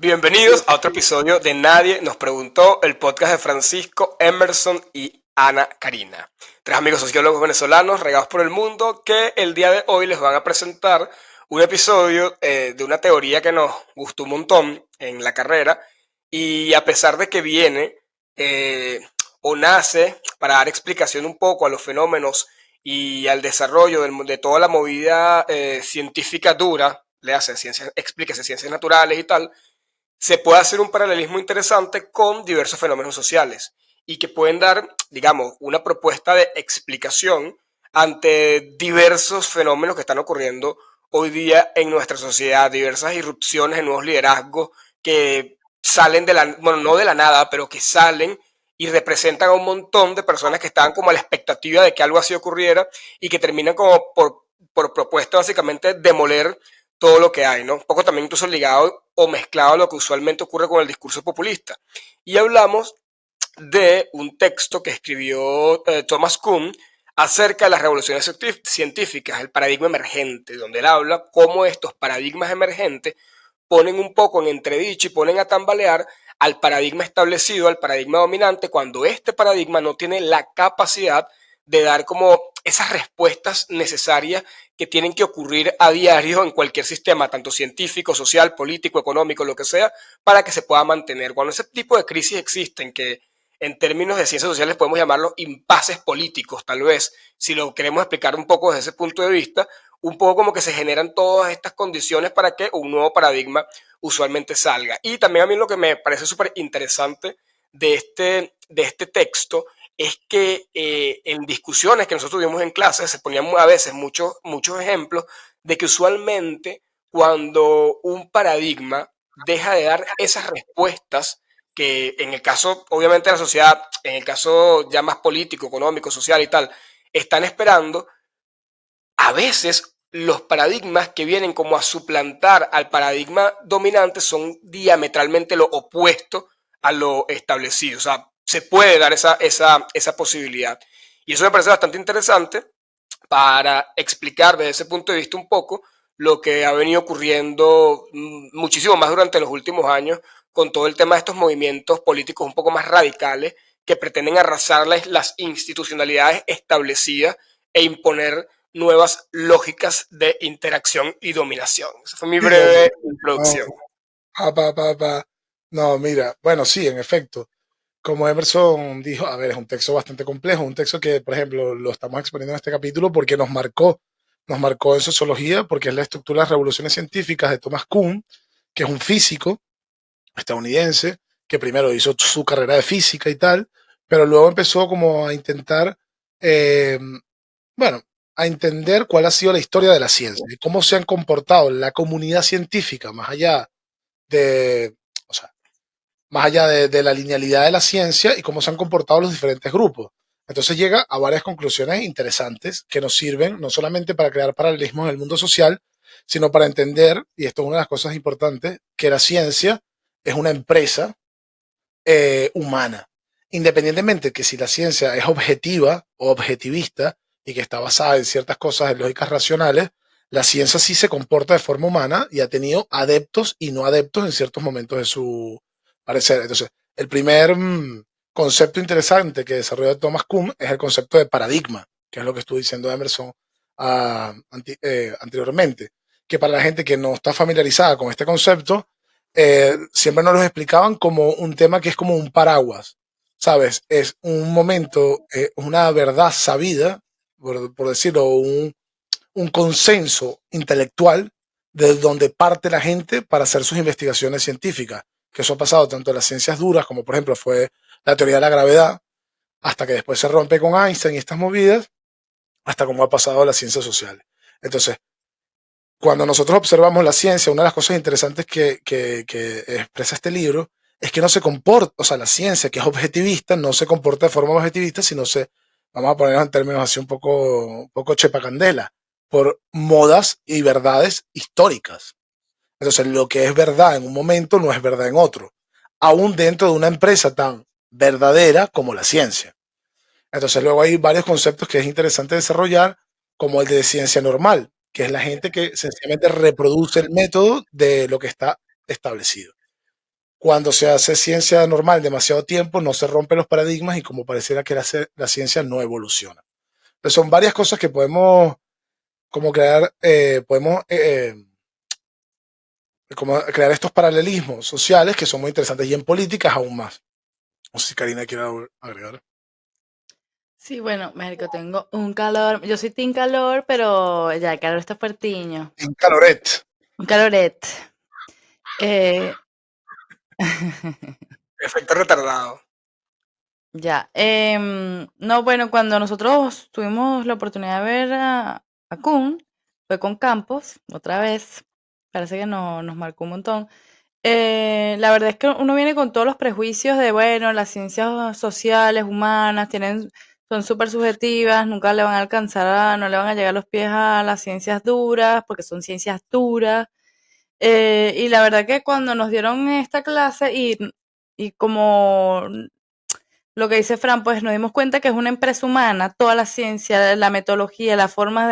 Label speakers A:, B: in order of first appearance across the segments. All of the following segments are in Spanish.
A: Bienvenidos a otro episodio de Nadie nos preguntó, el podcast de Francisco, Emerson y Ana Karina. Tres amigos sociólogos venezolanos regados por el mundo que el día de hoy les van a presentar un episodio de una teoría que nos gustó un montón en la carrera y a pesar de que viene eh, o nace para dar explicación un poco a los fenómenos y al desarrollo de toda la movida científica dura, le hace ciencias, explíquese ciencias naturales y tal, se puede hacer un paralelismo interesante con diversos fenómenos sociales y que pueden dar, digamos, una propuesta de explicación ante diversos fenómenos que están ocurriendo hoy día en nuestra sociedad, diversas irrupciones en nuevos liderazgos que salen de la, bueno, no de la nada, pero que salen y representan a un montón de personas que estaban como a la expectativa de que algo así ocurriera y que terminan como por propuesta básicamente demoler todo lo que hay, ¿no? Un poco también incluso ligado o mezclado a lo que usualmente ocurre con el discurso populista. Y hablamos de un texto que escribió Thomas Kuhn acerca de las revoluciones científicas, el paradigma emergente, donde él habla cómo estos paradigmas emergentes ponen un poco en entredicho y ponen a tambalear al paradigma establecido, al paradigma dominante, cuando este paradigma no tiene la capacidad de dar como esas respuestas necesarias que tienen que ocurrir a diario en cualquier sistema, tanto científico, social, político, económico, lo que sea, para que se pueda mantener. Cuando ese tipo de crisis existen, que en términos de ciencias sociales podemos llamarlos impases políticos, tal vez, si lo queremos explicar un poco desde ese punto de vista, un poco como que se generan todas estas condiciones para que un nuevo paradigma usualmente salga. Y también a mí lo que me parece súper interesante de este texto es que en discusiones que nosotros tuvimos en clases se ponían a veces muchos ejemplos de que usualmente cuando un paradigma deja de dar esas respuestas que en el caso, obviamente, de la sociedad, en el caso ya más político, económico, social y tal, están esperando, a veces los paradigmas que vienen como a suplantar al paradigma dominante son diametralmente lo opuesto a lo establecido. O sea, se puede dar esa posibilidad. Y eso me parece bastante interesante para explicar desde ese punto de vista un poco lo que ha venido ocurriendo muchísimo más durante los últimos años con todo el tema de estos movimientos políticos un poco más radicales que pretenden arrasar las institucionalidades establecidas e imponer nuevas lógicas de interacción y dominación. Esa fue mi
B: Sí, o sea,
A: breve
B: no,
A: introducción.
B: no, mira, bueno, sí, en efecto, como Emerson dijo, a ver, es un texto bastante complejo, un texto que, por ejemplo, lo estamos exponiendo en este capítulo porque nos marcó en sociología, porque es la estructura de las revoluciones científicas de Thomas Kuhn, que es un físico estadounidense, que primero hizo su carrera de física y tal, pero luego empezó como a intentar, eh, bueno, a entender cuál ha sido la historia de la ciencia y cómo se han comportado la comunidad científica de, o sea, más allá de la linealidad de la ciencia y cómo se han comportado los diferentes grupos. Entonces llega a varias conclusiones interesantes que nos sirven no solamente para crear paralelismos en el mundo social, sino para entender, y esto es una de las cosas importantes, que la ciencia es una empresa humana. Independientemente que si la ciencia es objetiva o objetivista y que está basada en ciertas cosas, en lógicas racionales, la ciencia sí se comporta de forma humana y ha tenido adeptos y no adeptos en ciertos momentos de su parecer. Entonces, el primer concepto interesante que desarrolló Thomas Kuhn es el concepto de paradigma, que es lo que estuvo diciendo Emerson anteriormente, que para la gente que no está familiarizada con este concepto, siempre nos lo explicaban como un tema que es como un paraguas, ¿sabes? Es un momento, una verdad sabida, por decirlo, un consenso intelectual de donde parte la gente para hacer sus investigaciones científicas, que eso ha pasado tanto en las ciencias duras como por ejemplo fue la teoría de la gravedad, hasta que después se rompe con Einstein y estas movidas, hasta como ha pasado a las ciencias sociales. Entonces, cuando nosotros observamos la ciencia, una de las cosas interesantes que expresa este libro es que no se comporta, o sea, la ciencia que es objetivista no se comporta de forma objetivista, sino se, vamos a ponerlo en términos así un poco chepacandela, por modas y verdades históricas. Entonces, lo que es verdad en un momento no es verdad en otro, aún dentro de una empresa tan verdadera como la ciencia. Entonces luego hay varios conceptos que es interesante desarrollar, como el de ciencia normal, que es la gente que sencillamente reproduce el método de lo que está establecido. Cuando se hace ciencia normal demasiado tiempo, no se rompen los paradigmas y como pareciera que la ciencia no evoluciona. Entonces son varias cosas que podemos como crear, como crear estos paralelismos sociales que son muy interesantes y en políticas aún más. No sé si Karina quiere agregar.
C: Sí, bueno, México, tengo un calor. Yo soy team calor, pero ya el calor está fuertiño.
B: En Caloret.
C: Un caloret. Eh,
A: Efecto retardado.
C: ya. No, bueno, cuando nosotros tuvimos la oportunidad de ver a Kun, fue con Campos, otra vez. Parece que nos marcó un montón. La verdad es que uno viene con todos los prejuicios de, bueno, las ciencias sociales, humanas, son súper subjetivas, nunca le van a alcanzar, no le van a llegar los pies a las ciencias duras, porque son ciencias duras. Y la verdad que cuando nos dieron esta clase y como lo que dice Fran, pues nos dimos cuenta que es una empresa humana, toda la ciencia, la metodología, las formas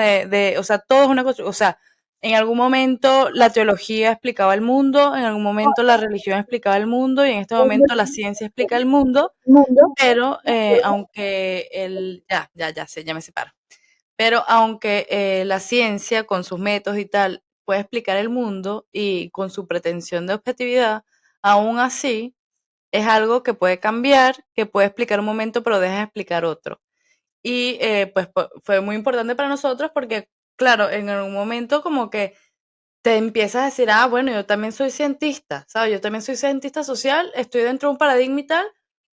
C: o sea, todo es una cosa, o sea, en algún momento la teología explicaba el mundo, en algún momento la religión explicaba el mundo y en este momento la ciencia explica el mundo, pero aunque ya me separo. Pero aunque la ciencia con sus métodos y tal puede explicar el mundo y con su pretensión de objetividad, aún así es algo que puede cambiar, que puede explicar un momento, pero deja de explicar otro. Y pues fue muy importante para nosotros porque, claro, en algún momento como que te empiezas a decir, ah, bueno, yo también soy cientista, ¿sabes? Yo también soy cientista social, estoy dentro de un paradigma y tal,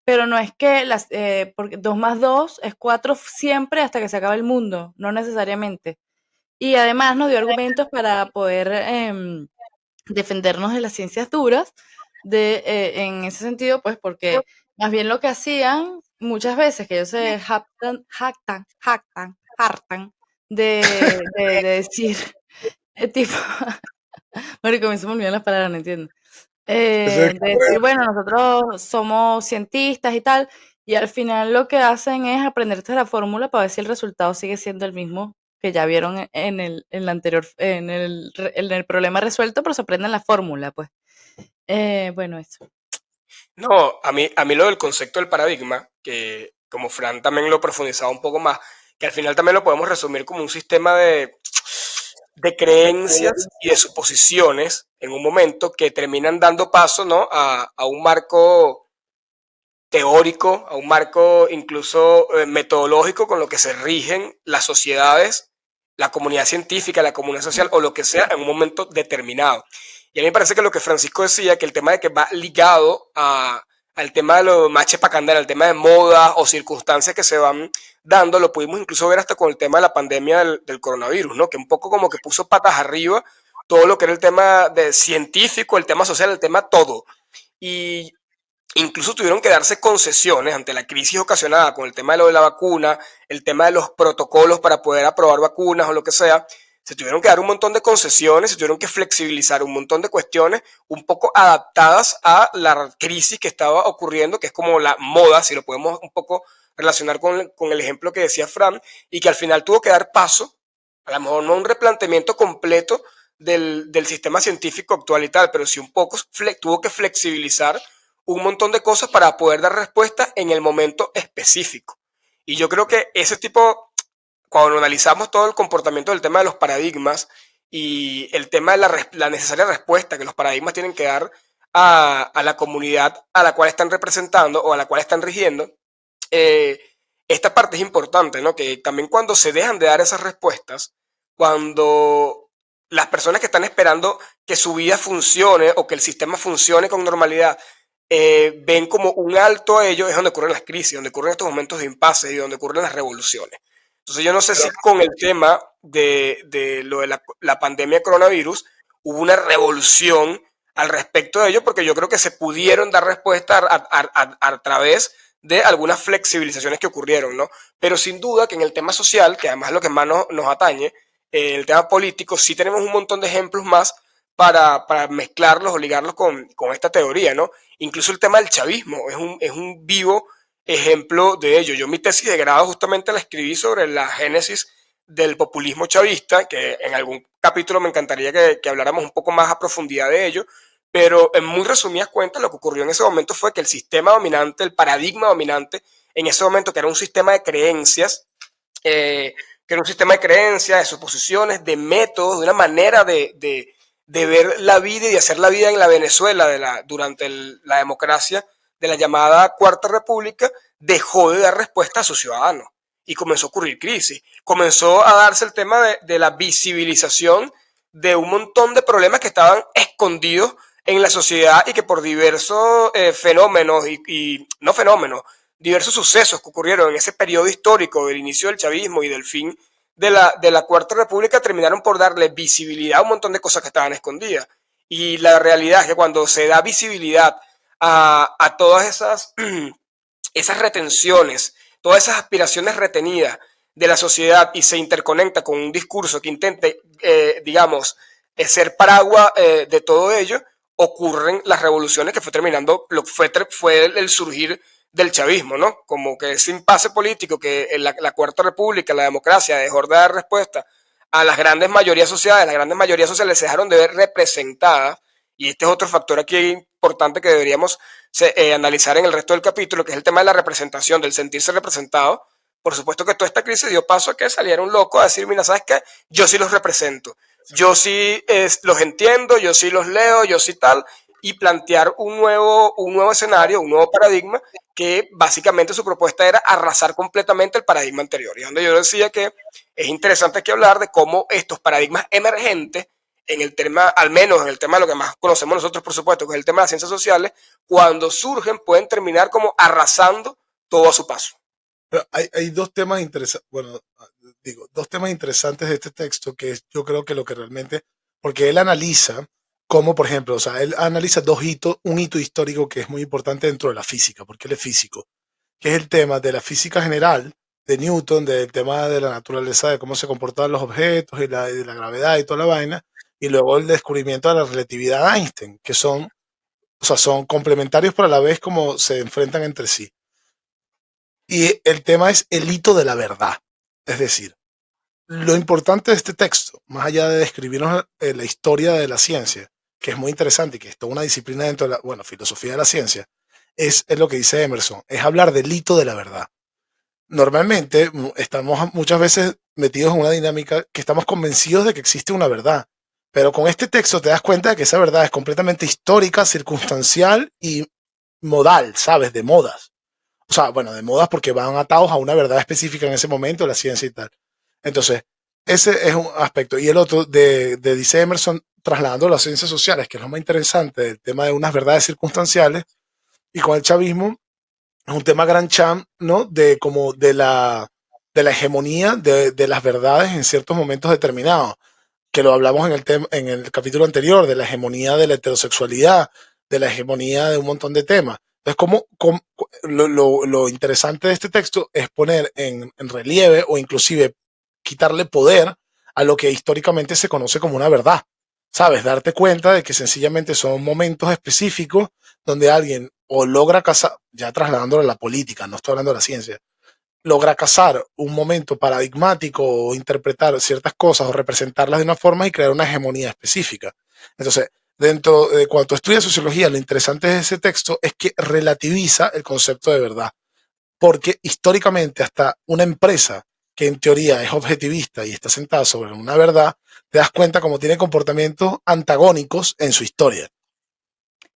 C: pero no es que porque 2 más 2 es 4 siempre hasta que se acabe el mundo, no necesariamente. Y además nos dio argumentos para poder defendernos de las ciencias duras, en ese sentido, pues porque más bien lo que hacían muchas veces, que ellos se jactan de decir, tipo, marico, a mí se me olvidan las palabras, no entiendo.
B: Ese es
C: De decir, bueno, nosotros somos cientistas y tal, y al final lo que hacen es aprenderse la fórmula para ver si el resultado sigue siendo el mismo que ya vieron en la anterior, en el problema resuelto, pero se aprenden la fórmula, pues. Bueno, eso.
A: No, a mí lo del concepto del paradigma, que como Fran también lo profundizaba un poco más, que al final también lo podemos resumir como un sistema de creencias y de suposiciones en un momento que terminan dando paso, ¿no? a un marco teórico, a un marco incluso metodológico con lo que se rigen las sociedades, la comunidad científica, la comunidad social o lo que sea en un momento determinado. Y a mí me parece que lo que Francisco decía, que el tema de que va ligado al tema de lo mache pacandera, al tema de moda o circunstancias que se van dando, lo pudimos incluso ver hasta con el tema de la pandemia del coronavirus, ¿no? Que un poco como que puso patas arriba todo lo que era el tema de científico, el tema social, el tema todo. Y incluso tuvieron que darse concesiones ante la crisis ocasionada con el tema de lo de la vacuna, el tema de los protocolos para poder aprobar vacunas o lo que sea. Se tuvieron que dar un montón de concesiones, se tuvieron que flexibilizar un montón de cuestiones un poco adaptadas a la crisis que estaba ocurriendo, que es como la moda, si lo podemos un poco relacionar con el ejemplo que decía Fran, y que al final tuvo que dar paso, a lo mejor no un replanteamiento completo del sistema científico actual y tal, pero sí un poco tuvo que flexibilizar un montón de cosas para poder dar respuesta en el momento específico. Y yo creo que ese tipo, cuando analizamos todo el comportamiento del tema de los paradigmas y el tema de la necesaria respuesta que los paradigmas tienen que dar a la comunidad a la cual están representando o a la cual están rigiendo, eh, esta parte es importante, ¿no? Que también cuando se dejan de dar esas respuestas, cuando las personas que están esperando que su vida funcione o que el sistema funcione con normalidad, ven como un alto a ello, es donde ocurren las crisis, donde ocurren estos momentos de impasse y donde ocurren las revoluciones. Entonces yo no sé si con el tema de lo de la pandemia de coronavirus hubo una revolución al respecto de ello, porque yo creo que se pudieron dar respuesta a través de algunas flexibilizaciones que ocurrieron, ¿no? Pero sin duda que en el tema social, que además es lo que más nos atañe, el tema político, sí tenemos un montón de ejemplos más para mezclarlos o ligarlos con esta teoría, ¿no? Incluso el tema del chavismo es un vivo ejemplo de ello. Yo mi tesis de grado justamente la escribí sobre la génesis del populismo chavista, que en algún capítulo me encantaría que habláramos un poco más a profundidad de ello, pero en muy resumidas cuentas lo que ocurrió en ese momento fue que el sistema dominante, el paradigma dominante, en ese momento que era un sistema de creencias, que era un sistema de creencias, de suposiciones, de métodos, de una manera de ver la vida y de hacer la vida en la Venezuela durante la democracia de la llamada Cuarta República, dejó de dar respuesta a sus ciudadanos y comenzó a ocurrir crisis. Comenzó a darse el tema de la visibilización de un montón de problemas que estaban escondidos en la sociedad y que por diversos fenómenos y no fenómenos, diversos sucesos que ocurrieron en ese periodo histórico del inicio del chavismo y del fin de la Cuarta República terminaron por darle visibilidad a un montón de cosas que estaban escondidas. Y la realidad es que cuando se da visibilidad a todas esas retenciones, todas esas aspiraciones retenidas de la sociedad y se interconecta con un discurso que intente, digamos, ser paraguas de todo ello, ocurren las revoluciones que fue terminando, fue el surgir del chavismo, ¿no? Como que ese impasse político que en la Cuarta República, la democracia, dejó de dar respuesta a las grandes mayorías sociales, las grandes mayorías sociales se dejaron de ver representadas, y este es otro factor aquí importante que deberíamos analizar en el resto del capítulo, que es el tema de la representación, del sentirse representado. Por supuesto que toda esta crisis dio paso a que saliera un loco a decir, mira, ¿sabes qué? Yo sí los represento, yo sí los entiendo, yo sí los leo, yo sí tal, y plantear un nuevo escenario, un nuevo paradigma, que básicamente su propuesta era arrasar completamente el paradigma anterior. Y donde yo decía que es interesante aquí hablar de cómo estos paradigmas emergentes, en el tema, al menos en el tema de lo que más conocemos nosotros, por supuesto, que es el tema de las ciencias sociales, cuando surgen pueden terminar como arrasando todo a su paso.
B: Pero hay dos temas interesantes, bueno, digo, dos temas interesantes de este texto que es, yo creo que lo que realmente, porque él analiza cómo, por ejemplo, o sea, él analiza dos hitos, un hito histórico que es muy importante dentro de la física, porque él es físico, que es el tema de la física general de Newton, del tema de la naturaleza, de cómo se comportan los objetos y de la gravedad y toda la vaina, y luego el descubrimiento de la relatividad de Einstein, que son, o sea, son complementarios pero a la vez como se enfrentan entre sí. Y el tema es el hito de la verdad. Es decir, lo importante de este texto, más allá de describirnos la historia de la ciencia, que es muy interesante y que es toda una disciplina dentro de la, bueno, filosofía de la ciencia, es lo que dice Emerson, es hablar del hito de la verdad. Normalmente estamos muchas veces metidos en una dinámica que estamos convencidos de que existe una verdad, pero con este texto te das cuenta de que esa verdad es completamente histórica, circunstancial y modal, ¿sabes? De modas. O sea, bueno, de modas porque van atados a una verdad específica en ese momento, la ciencia y tal. Entonces, ese es un aspecto. Y el otro, dice Emerson, trasladando a las ciencias sociales, que es lo más interesante, el tema de unas verdades circunstanciales, y con el chavismo, es un tema gran cham, ¿no? De como de la hegemonía de las verdades en ciertos momentos determinados, que lo hablamos en el capítulo anterior, de la hegemonía de la heterosexualidad, de la hegemonía de un montón de temas. Entonces, lo interesante de este texto es poner en relieve o inclusive quitarle poder a lo que históricamente se conoce como una verdad. ¿Sabes? Darte cuenta de que sencillamente son momentos específicos donde alguien o logra casar, ya trasladándolo a la política, no estoy hablando de la ciencia, logra cazar un momento paradigmático o interpretar ciertas cosas o representarlas de una forma y crear una hegemonía específica. Entonces, dentro de cuando estudias sociología, lo interesante de ese texto es que relativiza el concepto de verdad, porque históricamente hasta una empresa que en teoría es objetivista y está sentada sobre una verdad, te das cuenta cómo tiene comportamientos antagónicos en su historia.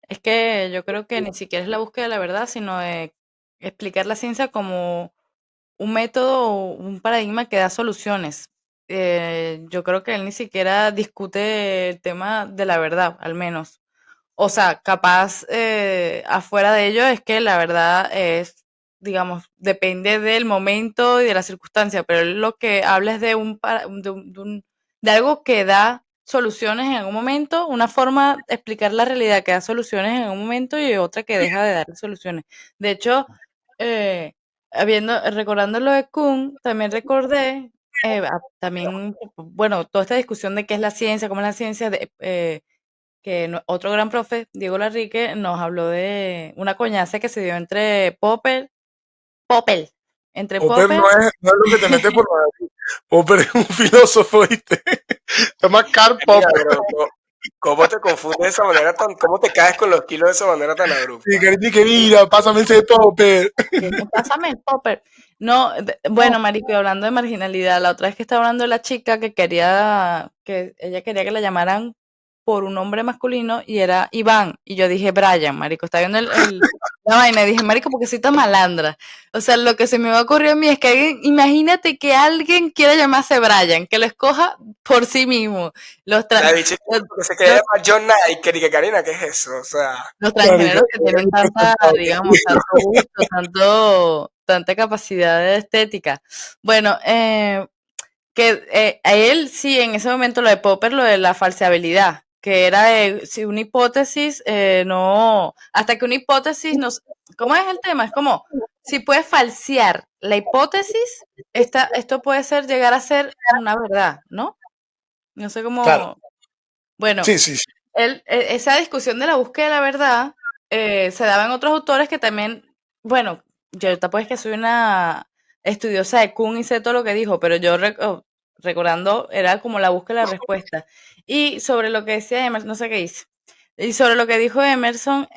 C: Es que yo creo que ni siquiera es la búsqueda de la verdad, sino de explicar la ciencia como un método o un paradigma que da soluciones. Yo creo que él ni siquiera discute el tema de la verdad, al menos. O sea, capaz afuera de ello es que la verdad es, digamos, depende del momento y de la circunstancia, pero él lo que habla es de algo que da soluciones en algún momento, una forma de explicar la realidad que da soluciones en un momento y otra que deja de dar soluciones. De hecho, eh, recordando lo de Kuhn, también recordé, también, bueno, toda esta discusión de qué es la ciencia, cómo es la ciencia, que otro gran profe, Diego Larrique, nos habló de una coñaza que se dio entre Popper, entre
B: Popper
C: Popper,
B: no es lo que te metes por la nariz. Popper es un filósofo, ¿viste? Se llama Karl
A: Mira,
B: Popper.
A: bro, ¿Cómo te confundes de esa manera cómo te caes con los kilos de esa manera tan
B: Y
A: abrupta?
B: Karina, que mira, pásame ese topper.
C: Pásame el popper. No, bueno, marico, y hablando de marginalidad, la otra vez que estaba hablando de la chica que ella quería que la llamaran por un nombre masculino y era Iván. Y yo dije Brian, marico, está viendo la vaina y dije, marico, porque soy tan malandra. O sea, lo que se me ocurrió a mí es que imagínate que alguien quiera llamarse Brian, que lo escoja por sí mismo. Los,
A: La
C: tra-
A: bicha
C: los,
A: que se quería
C: los-
A: llamar John Nike, y que Karina, ¿qué es eso? O sea,
C: los
B: Marico,
C: transgéneros que tienen tanta, digamos, tanto gusto, tanta capacidad de estética. Bueno, a él sí, en ese momento lo de Popper, lo de la falseabilidad, que era si una hipótesis no, hasta que una hipótesis no, ¿cómo es el tema? Es como, si puedes falsear la hipótesis, esto puede llegar a ser una verdad, ¿no? No sé
B: claro,
C: cómo, bueno,
B: sí, sí, sí.
C: esa discusión de la búsqueda de la verdad se daba en otros autores que también, bueno, yo tampoco es que soy una estudiosa de Kuhn y sé todo lo que dijo, pero yo recordando era como la búsqueda de la respuesta. Y sobre lo que decía Emerson, no sé qué hice. Y sobre lo que dijo Emerson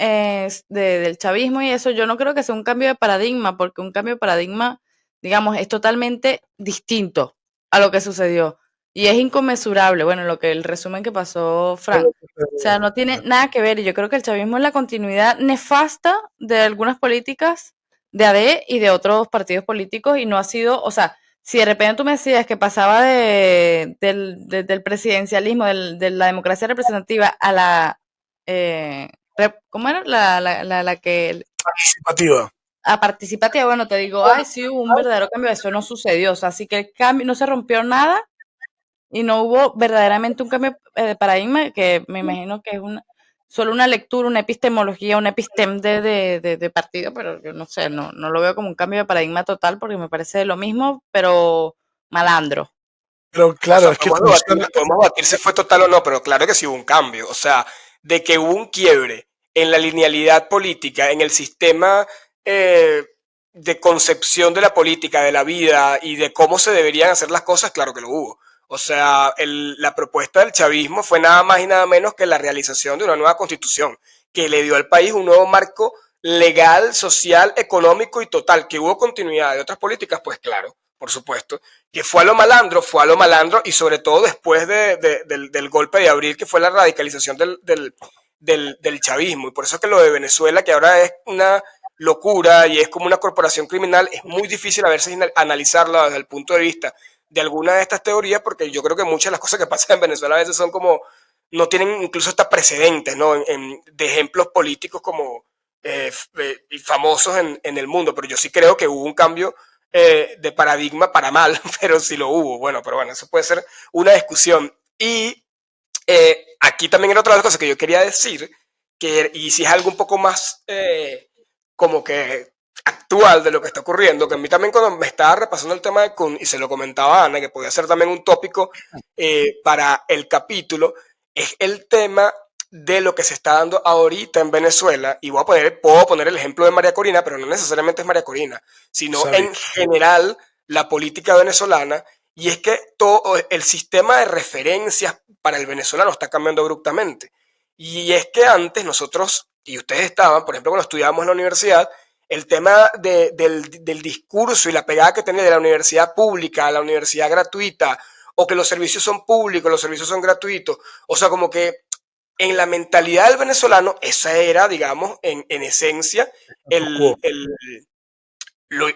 C: del chavismo y eso, yo no creo que sea un cambio de paradigma, porque un cambio de paradigma, digamos, es totalmente distinto a lo que sucedió. Y es inconmensurable, bueno, el resumen que pasó Frank. O sea, no tiene nada que ver. Y yo creo que el chavismo es la continuidad nefasta de algunas políticas de AD y de otros partidos políticos y no ha sido, o sea, si de repente tú me decías que pasaba del presidencialismo, de la democracia representativa a ¿cómo era? La que
B: Participativa.
C: a participativa, bueno, te digo, ay, sí hubo un verdadero cambio, eso no sucedió, o sea, así que el cambio, no se rompió nada y no hubo verdaderamente un cambio de paradigma, que me imagino que es solo una lectura, una epistemología, un epistem de partido, pero yo no sé, no lo veo como un cambio de paradigma total porque me parece lo mismo, pero malandro.
B: Pero
A: o
B: claro,
A: sea,
B: es que funciona.
A: podemos debatir si fue total o no, pero claro que sí hubo un cambio. O sea, de que hubo un quiebre en la linealidad política, en el sistema eh, de concepción de la política, de la vida y de cómo se deberían hacer las cosas, claro que lo hubo. O sea, la propuesta del chavismo fue nada más y nada menos que la realización de una nueva constitución, que le dio al país un nuevo marco legal, social, económico y total. Que hubo continuidad de otras políticas, pues claro, por supuesto. Que fue a lo malandro y sobre todo después del golpe de abril, que fue la radicalización del chavismo. Y por eso es que lo de Venezuela, que ahora es una locura y es como una corporación criminal, es muy difícil a veces analizarla desde el punto de vista de alguna de estas teorías, porque yo creo que muchas de las cosas que pasan en Venezuela a veces son como, no tienen incluso hasta precedentes, ¿no? De ejemplos políticos como famosos en el mundo, pero yo sí creo que hubo un cambio de paradigma para mal, pero sí lo hubo. Bueno, pero bueno, eso puede ser una discusión. Y aquí también era otra de las cosas que yo quería decir, y si es algo un poco más como que actual de lo que está ocurriendo, que a mí también cuando me estaba repasando el tema de Kuhn, y se lo comentaba a Ana, que podía ser también un tópico para el capítulo, es el tema de lo que se está dando ahorita en Venezuela, y puedo poner el ejemplo de María Corina, pero no necesariamente es María Corina, sino
B: Sabía.
A: en general la política venezolana, y es que todo el sistema de referencias para el venezolano está cambiando abruptamente. Y es que antes nosotros, y ustedes estaban, por ejemplo, cuando estudiábamos en la universidad, el tema del discurso y la pegada que tenía de la universidad pública a la universidad gratuita, o que los servicios son públicos, los servicios son gratuitos, o sea, como que en la mentalidad del venezolano, esa era, digamos, en esencia, el, el,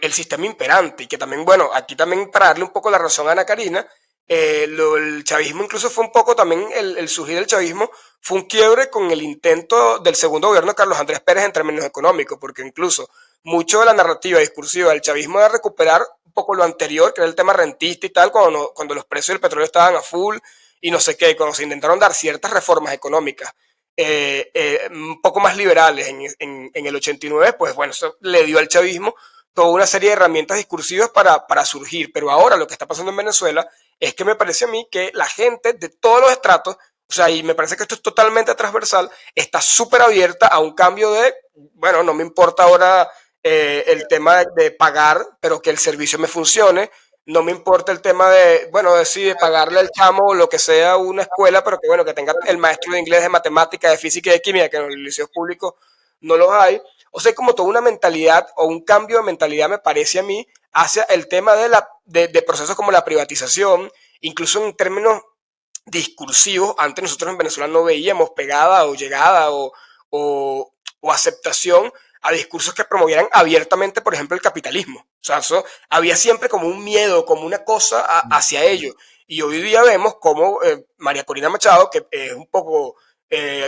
A: el sistema imperante. Y que también, bueno, aquí también para darle un poco la razón a Ana Karina, el chavismo incluso fue un poco también, el surgir del chavismo fue un quiebre con el intento del segundo gobierno de Carlos Andrés Pérez en términos económicos, porque incluso mucho de la narrativa discursiva del chavismo era recuperar un poco lo anterior, que era el tema rentista y tal, cuando los precios del petróleo estaban a full y no sé qué, cuando se intentaron dar ciertas reformas económicas un poco más liberales en el 89, pues bueno, eso le dio al chavismo toda una serie de herramientas discursivas para surgir. Pero ahora lo que está pasando en Venezuela es que me parece a mí que la gente de todos los estratos, o sea, y me parece que esto es totalmente transversal, está súper abierta a un cambio de, bueno, no me importa ahora el tema de pagar, pero que el servicio me funcione, no me importa el tema de, bueno, decide pagarle al chamo o lo que sea una escuela, pero que bueno, que tenga el maestro de inglés, de matemática, de física y de química, que en los liceos públicos no los hay. O sea, como toda una mentalidad o un cambio de mentalidad me parece a mí hacia el tema de procesos como la privatización, incluso en términos discursivos. Antes nosotros en Venezuela no veíamos pegada o llegada o aceptación a discursos que promovieran abiertamente, por ejemplo, el capitalismo. O sea, eso, había siempre como un miedo, como una cosa hacia ello. Y hoy día vemos como María Corina Machado, que es un poco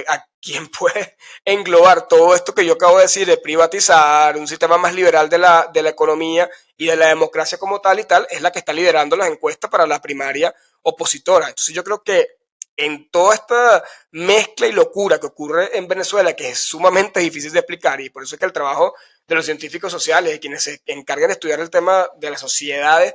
A: a quien puede englobar todo esto que yo acabo de decir, de privatizar, un sistema más liberal de la economía y de la democracia como tal y tal, es la que está liderando las encuestas para la primaria opositora. Entonces yo creo que en toda esta mezcla y locura que ocurre en Venezuela, que es sumamente difícil de explicar, y por eso es que el trabajo de los científicos sociales, de quienes se encargan de estudiar el tema de las sociedades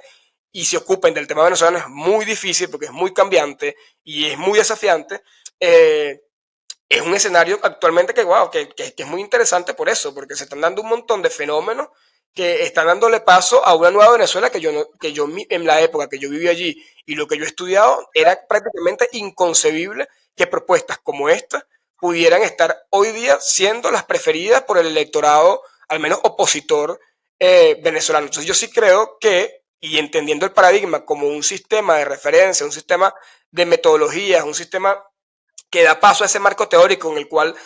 A: y se ocupen del tema venezolano, es muy difícil porque es muy cambiante y es muy desafiante. Es un escenario actualmente que, wow, que es muy interesante por eso, porque se están dando un montón de fenómenos que están dándole paso a una nueva Venezuela que yo, no, que yo en la época que yo viví allí y lo que yo he estudiado era prácticamente inconcebible que propuestas como esta pudieran estar hoy día siendo las preferidas por el electorado, al menos opositor venezolano. Entonces yo sí creo que, y entendiendo el paradigma como un sistema de referencia, un sistema de metodologías, un sistema que da paso a ese marco teórico en el cual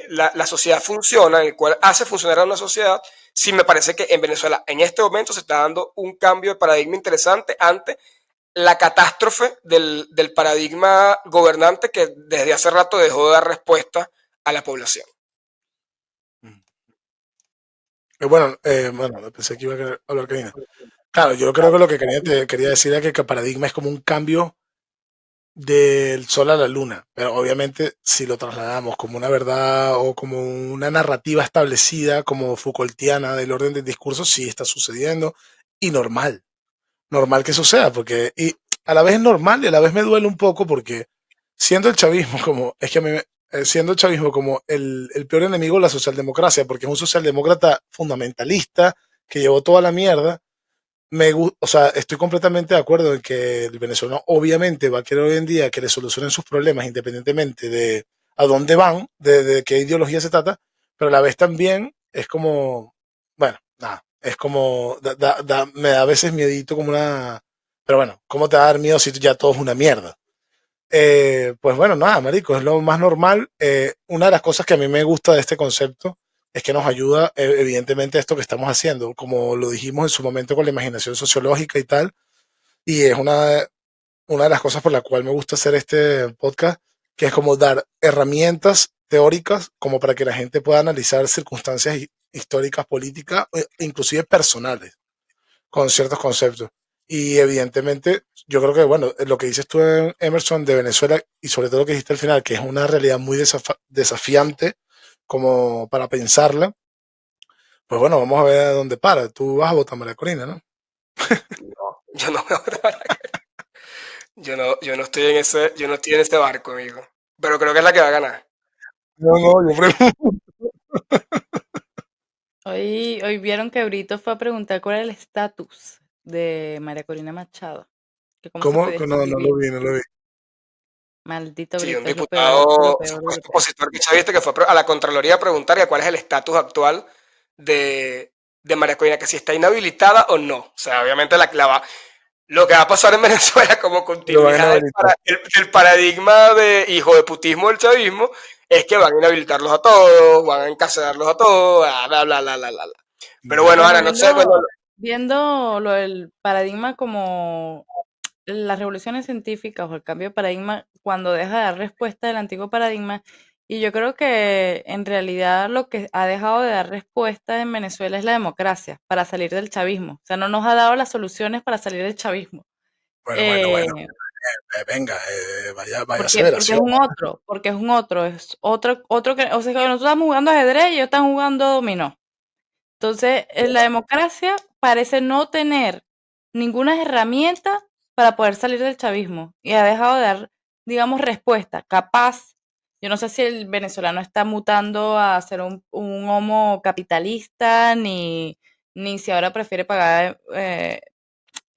A: la sociedad funciona, en el cual hace funcionar a una sociedad, sí me parece que en Venezuela en este momento se está dando un cambio de paradigma interesante ante la catástrofe del paradigma gobernante que desde hace rato dejó de dar respuesta a la población.
B: Bueno, pensé que iba a querer hablar Karina. Claro, yo creo que lo que quería decir era que el paradigma es como un cambio del sol a la luna, pero obviamente si lo trasladamos como una verdad o como una narrativa establecida como Foucaultiana del orden del discurso, sí está sucediendo y normal que suceda, porque y a la vez es normal y a la vez me duele un poco porque siendo el chavismo como, es que a mí siendo el chavismo como el peor enemigo de la socialdemocracia, porque es un socialdemócrata fundamentalista que llevó toda la mierda, o sea, estoy completamente de acuerdo en que el venezolano obviamente va a querer hoy en día que le solucionen sus problemas independientemente de a dónde van, de qué ideología se trata, pero a la vez también es como, bueno, nada, es como, me da a veces miedito como una, pero bueno, ¿cómo te va a dar miedo si ya todo es una mierda? Pues bueno, nada, marico, es lo más normal. Una de las cosas que a mí me gusta de este concepto es que nos ayuda, evidentemente, a esto que estamos haciendo, como lo dijimos en su momento con la imaginación sociológica y tal, y es una de las cosas por la cual me gusta hacer este podcast, que es como dar herramientas teóricas como para que la gente pueda analizar circunstancias históricas, políticas, inclusive personales con ciertos conceptos. Y evidentemente, yo creo que, bueno, lo que dices tú, Emerson, de Venezuela, y sobre todo lo que dijiste al final, que es una realidad muy desafiante como para pensarla, pues bueno, vamos a ver a dónde para. Tú vas a votar María Corina, ¿no?
A: No, yo no veo yo no estoy en ese barco, amigo. Pero creo que es la que va a ganar.
B: No, no, yo pregunto.
C: Hoy vieron que Brito fue a preguntar cuál era el estatus de María Corina Machado, que cómo se
B: ¿Cómo?
C: podía
B: No, no lo
C: escribir.
B: vi, no lo vi.
C: Maldito
A: Sí, un
C: Brito, es lo
A: diputado,
C: peor de lo
A: supuesto
C: peor.
A: opositor que viste que fue a la Contraloría a preguntar cuál es el estatus actual de María Corina, que si está inhabilitada o no. O sea, obviamente lo que va a pasar en Venezuela como
B: Lo van a
A: continuidad
B: inhabilitar.
A: del paradigma de hijo de putismo del chavismo es que van a inhabilitarlos a todos, van a encarcelarlos a todos, bla, bla, bla, bla, bla, bla. Pero bueno,
C: Bueno,
A: Ana, no sé, bueno,
C: viendo lo del paradigma como las revoluciones científicas o el cambio de paradigma cuando deja de dar respuesta del antiguo paradigma, y yo creo que en realidad lo que ha dejado de dar respuesta en Venezuela es la democracia para salir del chavismo. O sea, no nos ha dado las soluciones para salir del chavismo.
B: Bueno.
C: Eh,
B: Venga, vaya aceleración.
C: porque es otro que, o sea, que nosotros estamos jugando ajedrez y ellos están jugando dominó. Entonces, la democracia parece no tener ninguna herramienta para poder salir del chavismo y ha dejado de dar, digamos, respuesta. Capaz, yo no sé si el venezolano está mutando a ser un homo capitalista, ni si ahora prefiere pagar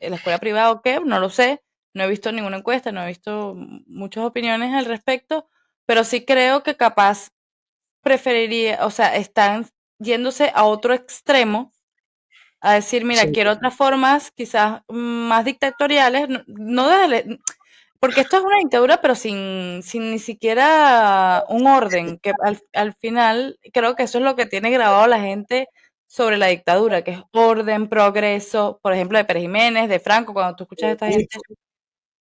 C: la escuela privada o qué, no lo sé, no he visto ninguna encuesta, no he visto muchas opiniones al respecto, pero sí creo que capaz preferiría, o sea, están yéndose a otro extremo, a decir, mira,
B: Sí,
C: quiero otras formas quizás más dictatoriales, no desde porque esto es una dictadura, pero sin ni siquiera un orden, que al final creo que eso es lo que tiene grabado la gente sobre la dictadura, que es orden, progreso, por ejemplo, de Pérez Jiménez, de Franco, cuando tú escuchas a esta gente,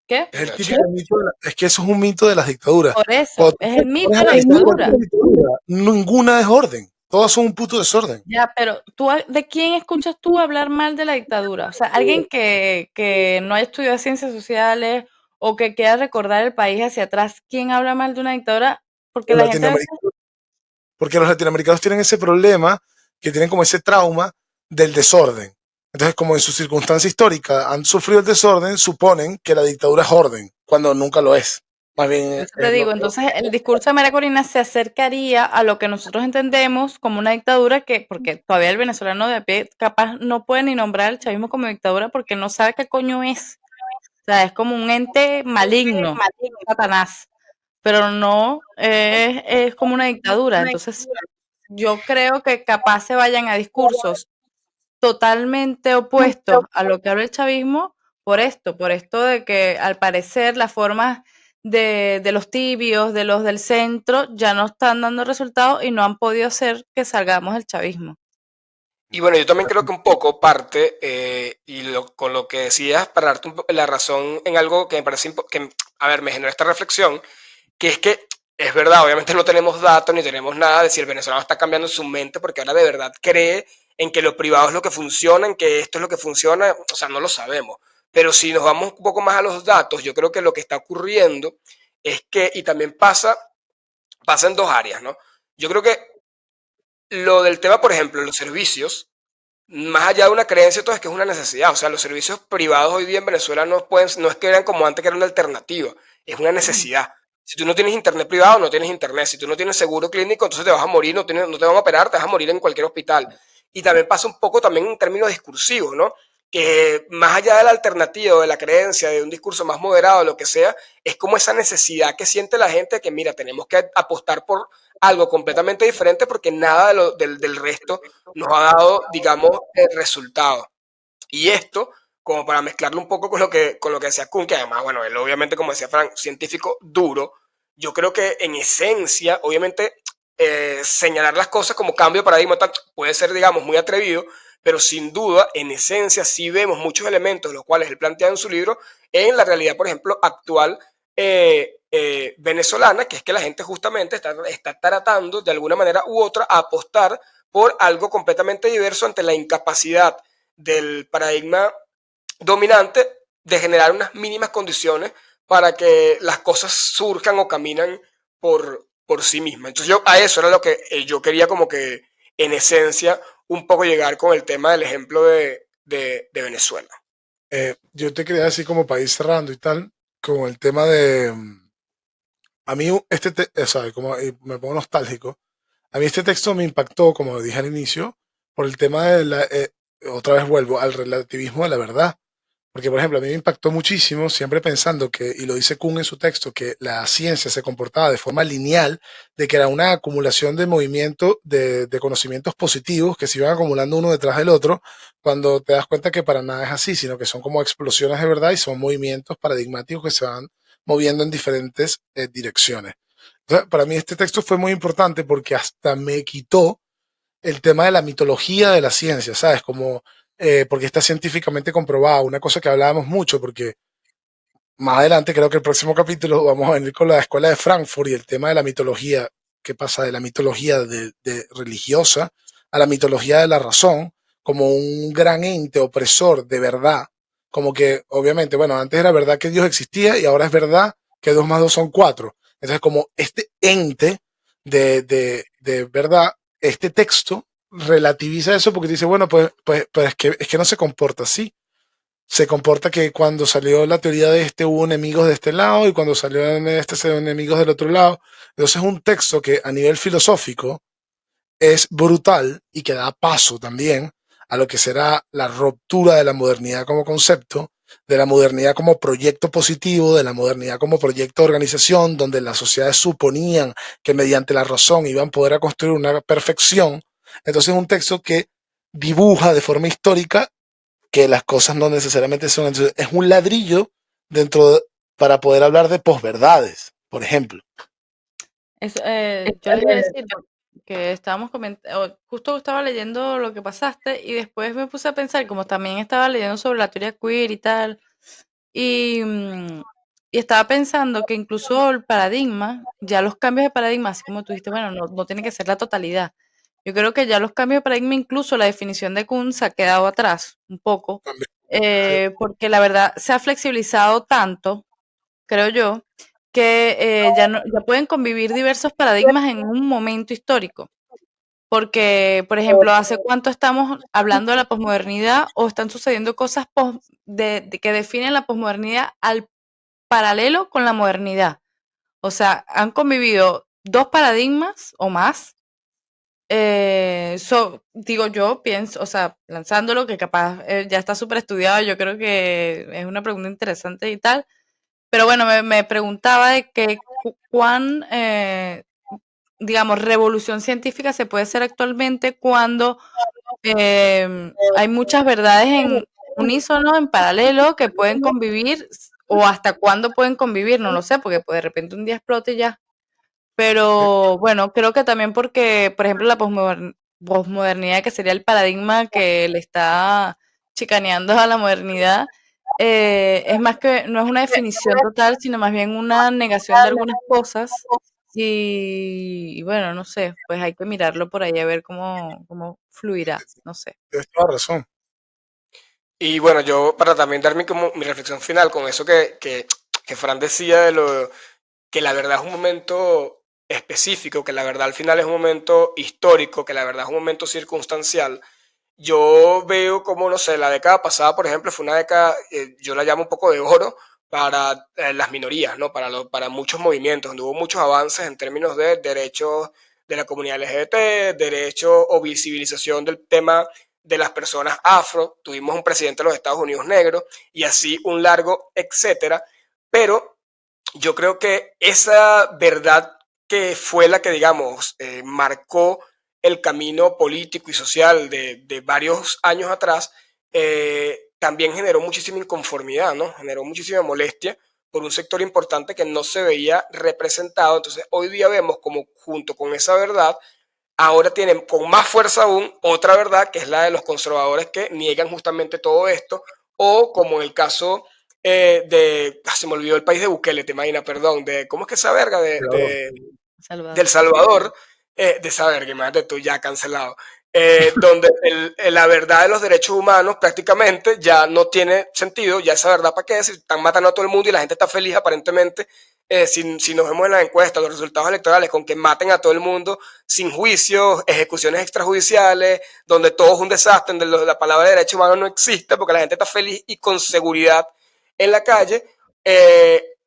C: ¿qué?
B: es el
A: Che,
B: típico mito es que eso es un mito de las dictaduras.
C: Por
B: Cuando
C: eso,
B: tú
C: es
B: te
C: el
B: pones
C: mito
B: a
C: de la
B: analizar cualquier
C: dictadura.
B: dictadura, ninguna es orden. Todas son un puto desorden.
C: Ya, pero ¿de quién escuchas tú hablar mal de la dictadura? O sea, alguien que no haya estudiado ciencias sociales o que quiera recordar el país hacia atrás, ¿quién habla mal de una dictadura? Porque
B: Los
C: la gente a veces,
B: latinoamericanos, porque los latinoamericanos tienen ese problema, que tienen como ese trauma del desorden. Entonces, como en su circunstancia histórica han sufrido el desorden, suponen que la dictadura es orden, cuando nunca lo es. Más bien
C: por eso te
B: lo
C: digo, entonces el discurso de María Corina se acercaría a lo que nosotros entendemos como una dictadura que, porque todavía el venezolano de a pie capaz no puede ni nombrar el chavismo como dictadura porque no sabe qué coño es. O sea, es como un ente maligno, Satanás, pero no es como una dictadura. Entonces, yo creo que capaz se vayan a discursos totalmente opuestos a lo que habla el chavismo por esto de que al parecer las formas de los tibios, de los del centro, ya no están dando resultados y no han podido hacer que salgamos del chavismo.
A: y bueno, yo también creo que un poco parte, con lo que decías, para darte la razón en algo que me parece, que, a ver, me generó esta reflexión, que es que es verdad, obviamente no tenemos datos ni tenemos nada de si el venezolano está cambiando su mente porque ahora de verdad cree en que lo privado es lo que funciona, en que esto es lo que funciona, o sea, no lo sabemos. Pero si nos vamos un poco más a los datos, yo creo que lo que está ocurriendo es que, y también pasa en dos áreas, ¿no? Yo creo que lo del tema, por ejemplo, los servicios, más allá de una creencia, todo es que es una necesidad. O sea, los servicios privados hoy día en Venezuela no es que eran como antes, que era una alternativa, es una necesidad. Si tú no tienes internet privado, no tienes internet. Si tú no tienes seguro clínico, entonces te vas a morir, no te van a operar, te vas a morir en cualquier hospital. Y también pasa un poco también en términos discursivos, ¿no? Que más allá de la alternativa o de la creencia, de un discurso más moderado, lo que sea, es como esa necesidad que siente la gente de que, mira, tenemos que apostar por algo completamente diferente porque nada del resto nos ha dado, digamos, el resultado. Y esto, como para mezclarlo un poco con lo que decía Kuhn, que además, bueno, él obviamente, como decía Frank, científico duro, yo creo que en esencia, obviamente, señalar las cosas como cambio de paradigma puede ser, digamos, muy atrevido, pero sin duda, en esencia, sí vemos muchos elementos, los cuales él plantea en su libro, en la realidad, por ejemplo, actual venezolana, que es que la gente justamente está tratando de alguna manera u otra a apostar por algo completamente diverso ante la incapacidad del paradigma dominante de generar unas mínimas condiciones para que las cosas surjan o caminan por sí mismas. Entonces yo a eso era lo que yo quería como que en esencia un poco llegar con el tema del ejemplo de Venezuela.
B: yo te quería decir como para ir cerrando y tal, con el tema de, a mí o sea, como me pongo nostálgico, a mí este texto me impactó, como dije al inicio, por el tema de otra vez vuelvo al relativismo de la verdad. Porque, por ejemplo, a mí me impactó muchísimo, siempre pensando que, y lo dice Kuhn en su texto, que la ciencia se comportaba de forma lineal, de que era una acumulación de movimiento, de conocimientos positivos que se iban acumulando uno detrás del otro, cuando te das cuenta que para nada es así, sino que son como explosiones de verdad y son movimientos paradigmáticos que se van moviendo en diferentes direcciones. Entonces, para mí este texto fue muy importante porque hasta me quitó el tema de la mitología de la ciencia, ¿sabes? Como, porque está científicamente comprobado, una cosa que hablábamos mucho, porque más adelante creo que el próximo capítulo vamos a venir con la escuela de Frankfurt y el tema de la mitología, qué pasa de la mitología de religiosa a la mitología de la razón, como un gran ente opresor de verdad, como que obviamente, bueno, antes era verdad que Dios existía y ahora es verdad que 2 más 2 son 4. Entonces, como este ente de verdad, este texto relativiza eso porque dice, bueno, pues es que no se comporta así. Se comporta que cuando salió la teoría de este hubo enemigos de este lado y cuando salió de este se enemigos del otro lado. Entonces es un texto que a nivel filosófico es brutal y que da paso también a lo que será la ruptura de la modernidad como concepto, de la modernidad como proyecto positivo, de la modernidad como proyecto de organización, donde las sociedades suponían que mediante la razón iban a poder construir una perfección. Entonces es un texto que dibuja de forma histórica que las cosas no necesariamente son. Entonces, es un ladrillo dentro para poder hablar de posverdades, por ejemplo.
C: Yo les iba a decir que estábamos comentando, justo estaba leyendo lo que pasaste y después me puse a pensar, como también estaba leyendo sobre la teoría queer y tal, y, y estaba pensando que incluso el paradigma, ya los cambios de paradigma, así como tú dijiste, bueno, no tiene que ser la totalidad. Yo creo que ya los cambios de paradigma, incluso la definición de Kuhn se ha quedado atrás un poco, porque la verdad se ha flexibilizado tanto, creo yo, que ya pueden convivir diversos paradigmas en un momento histórico. Porque, por ejemplo, ¿hace cuánto estamos hablando de la posmodernidad o están sucediendo cosas que definen la posmodernidad al paralelo con la modernidad? O sea, han convivido dos paradigmas o más. Digo yo, pienso, o sea, lanzándolo, que capaz ya está súper estudiado, yo creo que es una pregunta interesante y tal. Pero bueno, me preguntaba de que cuán, digamos, revolución científica se puede hacer actualmente cuando hay muchas verdades en unísono, en paralelo, que pueden convivir, o hasta cuándo pueden convivir, no lo sé, porque pues, de repente un día explote y ya. Pero bueno, creo que también porque, por ejemplo, la posmodernidad, que sería el paradigma que le está chicaneando a la modernidad, es más que, no es una definición total, sino más bien una negación de algunas cosas. Y bueno, no sé, pues hay que mirarlo por ahí a ver cómo fluirá, no sé.
B: Tienes toda razón.
A: Y bueno, yo para también dar como mi reflexión final con eso que Fran decía de lo que la verdad es un momento específico, que la verdad al final es un momento histórico, que la verdad es un momento circunstancial. Yo veo como, no sé, la década pasada, por ejemplo, fue una década, yo la llamo un poco de oro para las minorías, ¿no? Para muchos movimientos, donde hubo muchos avances en términos de derechos de la comunidad LGBT, derechos o visibilización del tema de las personas afro. Tuvimos un presidente de los Estados Unidos negro y así un largo etcétera. Pero yo creo que esa verdad que fue la que, digamos, marcó el camino político y social de varios años atrás, también generó muchísima inconformidad, ¿no? Generó muchísima molestia por un sector importante que no se veía representado. Entonces, hoy día vemos como junto con esa verdad, ahora tienen con más fuerza aún otra verdad, que es la de los conservadores que niegan justamente todo esto, o como en el caso se me olvidó el país de Bukele, te imaginas, perdón, ¿cómo es que esa verga? Del
C: Salvador.
A: Salvador, de esa verga, imagínate tú ya cancelado, donde la verdad de los derechos humanos prácticamente ya no tiene sentido, ya esa verdad para qué, si están matando a todo el mundo y la gente está feliz aparentemente, si nos vemos en las encuestas, los resultados electorales, con que maten a todo el mundo sin juicios, ejecuciones extrajudiciales, donde todo es un desastre, donde la palabra de derecho humano no existe porque la gente está feliz y con seguridad en la calle,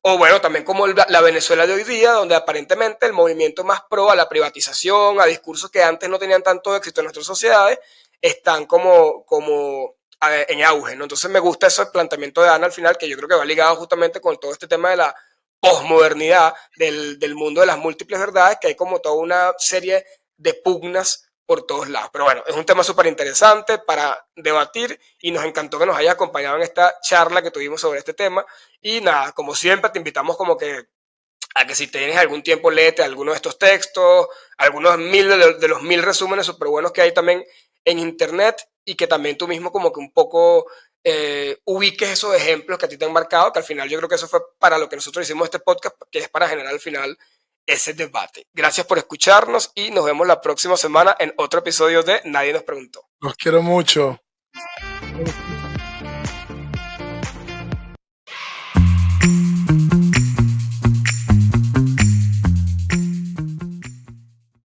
A: o bueno, también como la Venezuela de hoy día, donde aparentemente el movimiento más pro a la privatización, a discursos que antes no tenían tanto éxito en nuestras sociedades, están como en auge, ¿no? Entonces me gusta ese planteamiento de Ana al final, que yo creo que va ligado justamente con todo este tema de la posmodernidad, del mundo de las múltiples verdades, que hay como toda una serie de pugnas por todos lados. Pero bueno, es un tema súper interesante para debatir y nos encantó que nos hayas acompañado en esta charla que tuvimos sobre este tema. Y nada, como siempre, te invitamos como que a que si tienes algún tiempo léete alguno de estos textos, algunos de los 1000 resúmenes súper buenos que hay también en internet y que también tú mismo como que un poco ubiques esos ejemplos que a ti te han marcado, que al final yo creo que eso fue para lo que nosotros hicimos este podcast, que es para generar al final ese debate. Gracias por escucharnos y nos vemos la próxima semana en otro episodio de Nadie nos preguntó.
B: Los quiero mucho.